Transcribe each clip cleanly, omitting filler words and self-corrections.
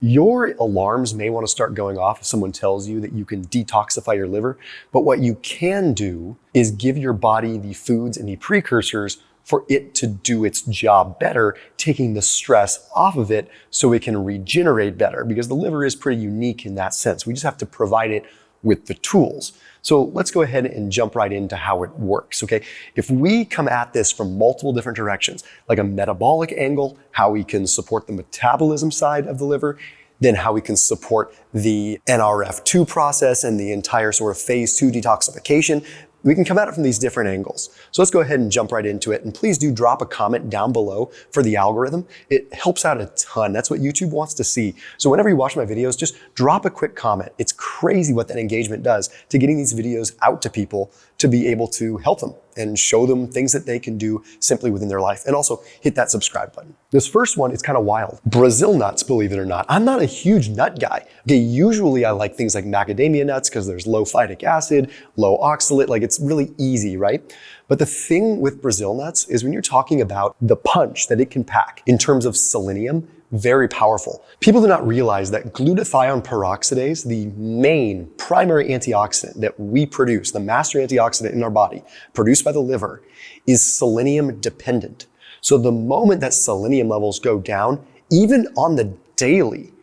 Your alarms may want to start going off if someone tells you that you can detoxify your liver, but what you can do is give your body the foods and the precursors for it to do its job better, taking the stress off of it so it can regenerate better, because the liver is pretty unique in that sense. We just have to provide it with the tools. So let's go ahead and jump right into how it works, okay? If we come at this from multiple different directions, like a metabolic angle, how we can support the metabolism side of the liver, then how we can support the NRF2 process and the entire sort of phase 2 detoxification, we can come at it from these different angles. So let's go ahead and jump right into it. And please do drop a comment down below for the algorithm. It helps out a ton. That's what YouTube wants to see. So whenever you watch my videos, just drop a quick comment. It's crazy what that engagement does to getting these videos out to people to be able to help them and show them things that they can do simply within their life. And also hit that subscribe button. This first one is kind of wild. Brazil nuts, believe it or not. I'm not a huge nut guy. Okay, usually I like things like macadamia nuts because there's low phytic acid, low oxalate, like it's really easy, right? But the thing with Brazil nuts is when you're talking about the punch that it can pack in terms of selenium, very powerful. People do not realize that glutathione peroxidase, the main primary antioxidant that we produce, the master antioxidant in our body, produced by the liver, is selenium dependent. So the moment that selenium levels go down, even on the daily,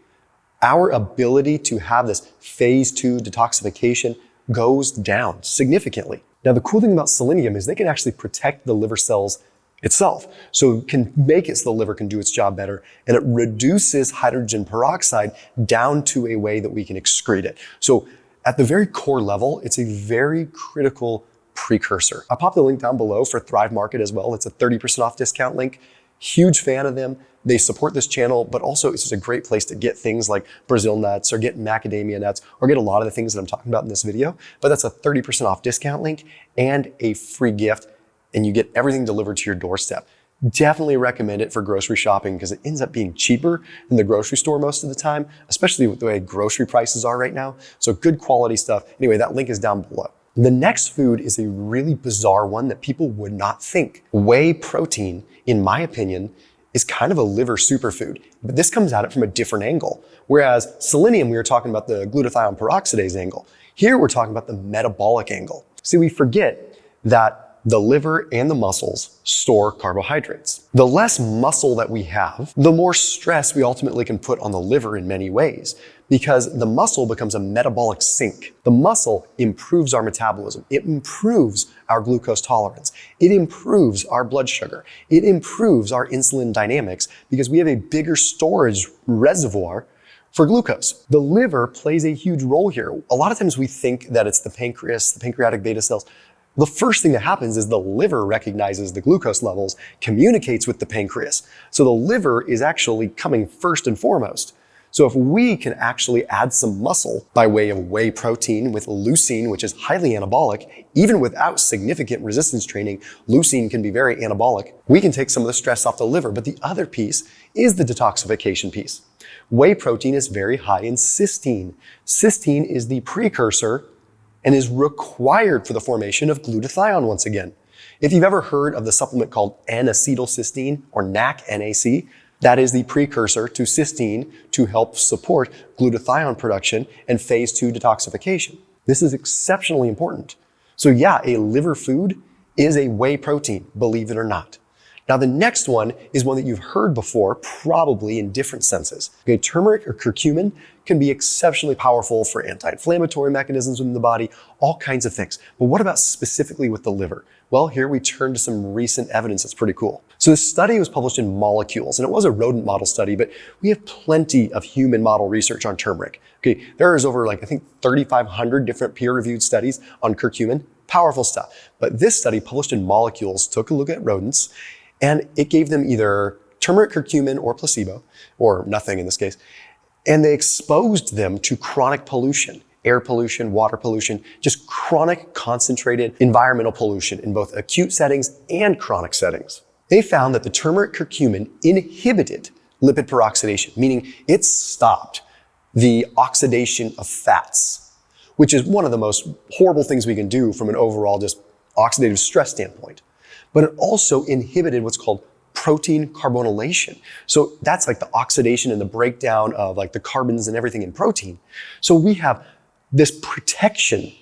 our ability to have this phase 2 detoxification goes down significantly. Now, the cool thing about selenium is they can actually protect the liver cells itself. So it can make it so the liver can do its job better, and it reduces hydrogen peroxide down to a way that we can excrete it. So at the very core level, it's a very critical precursor. I popped the link down below for Thrive Market as well. It's a 30% off discount link. Huge fan of them. They support this channel, but also it's just a great place to get things like Brazil nuts or get macadamia nuts or get a lot of the things that I'm talking about in this video. But that's a 30% off discount link and a free gift, and you get everything delivered to your doorstep. Definitely recommend it for grocery shopping because it ends up being cheaper than the grocery store most of the time, especially with the way grocery prices are right now. So good quality stuff. Anyway, that link is down below. The next food is a really bizarre one that people would not think. Whey protein, in my opinion, is kind of a liver superfood, but this comes at it from a different angle. Whereas selenium, we were talking about the glutathione peroxidase angle. Here we're talking about the metabolic angle. See, we forget that the liver and the muscles store carbohydrates. The less muscle that we have, the more stress we ultimately can put on the liver in many ways, because the muscle becomes a metabolic sink. The muscle improves our metabolism. It improves our glucose tolerance. It improves our blood sugar. It improves our insulin dynamics because we have a bigger storage reservoir for glucose. The liver plays a huge role here. A lot of times we think that it's the pancreas, the pancreatic beta cells. The first thing that happens is the liver recognizes the glucose levels, communicates with the pancreas. So the liver is actually coming first and foremost. So if we can actually add some muscle by way of whey protein with leucine, which is highly anabolic, even without significant resistance training, leucine can be very anabolic. We can take some of the stress off the liver, but the other piece is the detoxification piece. Whey protein is very high in cysteine. Cysteine is the precursor and is required for the formation of glutathione once again. If you've ever heard of the supplement called N-acetylcysteine or NAC, that is the precursor to cysteine to help support glutathione production and phase 2 detoxification. This is exceptionally important. So yeah, a liver food is a whey protein, believe it or not. Now the next one is one that you've heard before, probably in different senses. Okay, turmeric or curcumin can be exceptionally powerful for anti-inflammatory mechanisms within the body, all kinds of things. But what about specifically with the liver? Well, here we turn to some recent evidence that's pretty cool. So this study was published in Molecules, and it was a rodent model study, but we have plenty of human model research on turmeric. Okay, there is over I think 3,500 different peer-reviewed studies on curcumin. Powerful stuff. But this study published in Molecules took a look at rodents, and it gave them either turmeric, curcumin, or placebo, or nothing in this case. And they exposed them to chronic pollution, air pollution, water pollution, just chronic concentrated environmental pollution in both acute settings and chronic settings. They found that the turmeric curcumin inhibited lipid peroxidation, meaning it stopped the oxidation of fats, which is one of the most horrible things we can do from an overall just oxidative stress standpoint. But it also inhibited what's called protein carbonylation. So that's like the oxidation and the breakdown of like the carbons and everything in protein. So we have this protection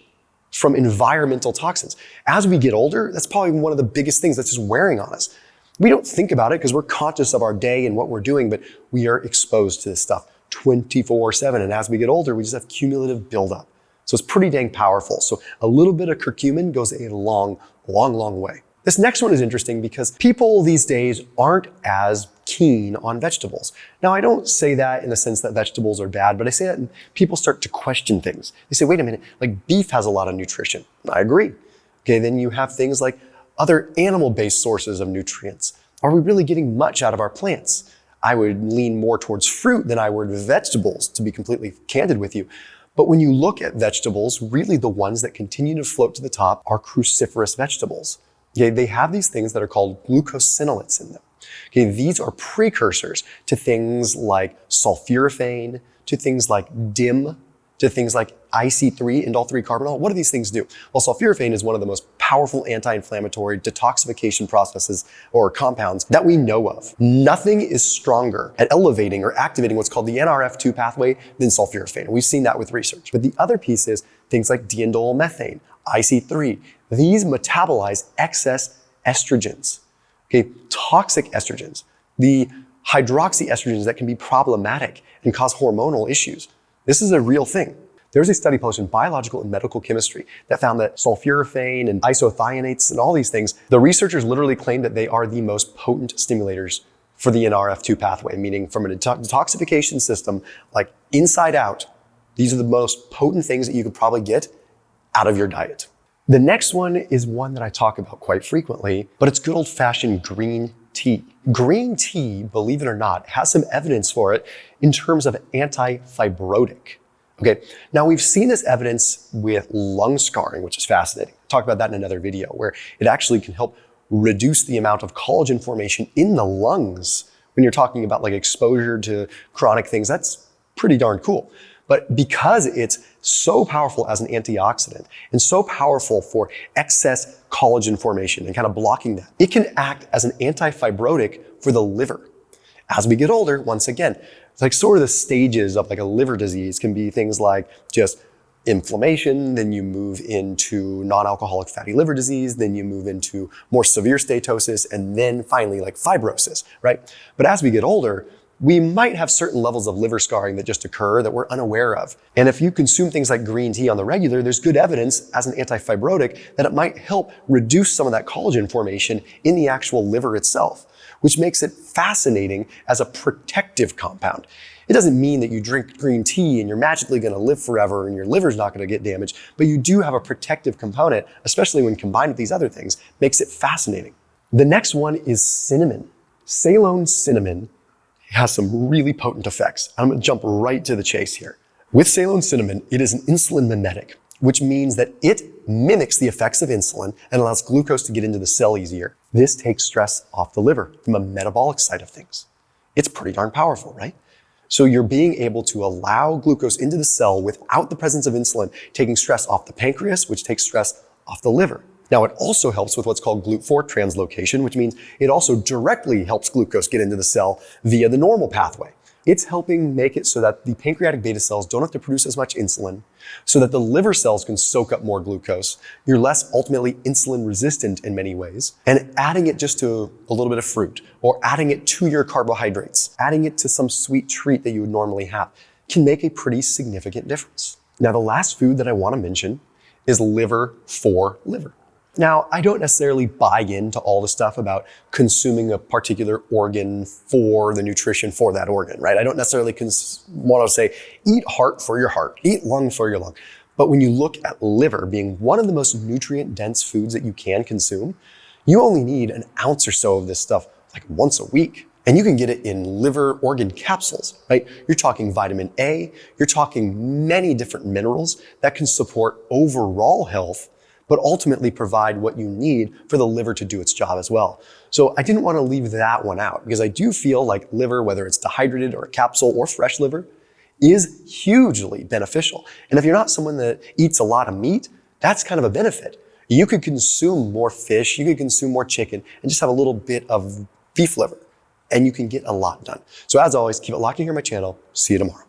from environmental toxins. As we get older, that's probably one of the biggest things that's just wearing on us. We don't think about it because we're conscious of our day and what we're doing, but we are exposed to this stuff 24/7. And as we get older, we just have cumulative buildup. So it's pretty dang powerful. So a little bit of curcumin goes a long, long, long way. This next one is interesting because people these days aren't as keen on vegetables. Now, I don't say that in the sense that vegetables are bad, but I say that and people start to question things. They say, wait a minute, like beef has a lot of nutrition. I agree. Okay, then you have things like other animal-based sources of nutrients. Are we really getting much out of our plants? I would lean more towards fruit than I would vegetables, to be completely candid with you. But when you look at vegetables, really the ones that continue to float to the top are cruciferous vegetables. Okay, they have these things that are called glucosinolates in them. Okay, these are precursors to things like sulforaphane, to things like DIM, to things like IC3, indole-3 carbinol. What do these things do? Well, sulforaphane is one of the most powerful anti-inflammatory detoxification processes or compounds that we know of. Nothing is stronger at elevating or activating what's called the NRF2 pathway than sulforaphane. We've seen that with research. But the other piece is things like diindole methane, IC3. These metabolize excess estrogens, okay, toxic estrogens, the hydroxyestrogens that can be problematic and cause hormonal issues. This is a real thing. There's a study published in Biological and Medical Chemistry that found that sulforaphane and isothionates and all these things, the researchers literally claim that they are the most potent stimulators for the NRF2 pathway, meaning from a detoxification system, like inside out, these are the most potent things that you could probably get out of your diet. The next one is one that I talk about quite frequently, but it's good old-fashioned green tea. Green tea, believe it or not, has some evidence for it in terms of anti-fibrotic. Okay, now we've seen this evidence with lung scarring, which is fascinating. I'll talk about that in another video, where it actually can help reduce the amount of collagen formation in the lungs. When you're talking about like exposure to chronic things, that's pretty darn cool. But because it's so powerful as an antioxidant and so powerful for excess collagen formation and kind of blocking that, it can act as an anti-fibrotic for the liver. As we get older, once again, it's like sort of the stages of like a liver disease can be things like just inflammation, then you move into non-alcoholic fatty liver disease, then you move into more severe steatosis, and then finally like fibrosis, right? But as we get older, we might have certain levels of liver scarring that just occur that we're unaware of. And if you consume things like green tea on the regular, there's good evidence as an anti-fibrotic that it might help reduce some of that collagen formation in the actual liver itself, which makes it fascinating as a protective compound. It doesn't mean that you drink green tea and you're magically going to live forever and your liver's not going to get damaged, but you do have a protective component, especially when combined with these other things, makes it fascinating. The next one is cinnamon. Ceylon cinnamon has some really potent effects. I'm going to jump right to the chase here. With Ceylon cinnamon, it is an insulin mimetic, which means that it mimics the effects of insulin and allows glucose to get into the cell easier. This takes stress off the liver from a metabolic side of things. It's pretty darn powerful, right? So you're being able to allow glucose into the cell without the presence of insulin, taking stress off the pancreas, which takes stress off the liver. Now, it also helps with what's called GLUT4 translocation, which means it also directly helps glucose get into the cell via the normal pathway. It's helping make it so that the pancreatic beta cells don't have to produce as much insulin, so that the liver cells can soak up more glucose. You're less ultimately insulin resistant in many ways. And adding it just to a little bit of fruit, or adding it to your carbohydrates, adding it to some sweet treat that you would normally have, can make a pretty significant difference. Now, the last food that I want to mention is liver for liver. Now, I don't necessarily buy into all the stuff about consuming a particular organ for the nutrition for that organ, right? I don't necessarily want to say, eat heart for your heart, eat lung for your lung. But when you look at liver being one of the most nutrient-dense foods that you can consume, you only need an ounce or so of this stuff like once a week. And you can get it in liver organ capsules, right? You're talking vitamin A, you're talking many different minerals that can support overall health, but ultimately provide what you need for the liver to do its job as well. So I didn't want to leave that one out because I do feel like liver, whether it's dehydrated or a capsule or fresh liver, is hugely beneficial. And if you're not someone that eats a lot of meat, that's kind of a benefit. You could consume more fish, you could consume more chicken, and just have a little bit of beef liver, and you can get a lot done. So as always, keep it locked in here on my channel. See you tomorrow.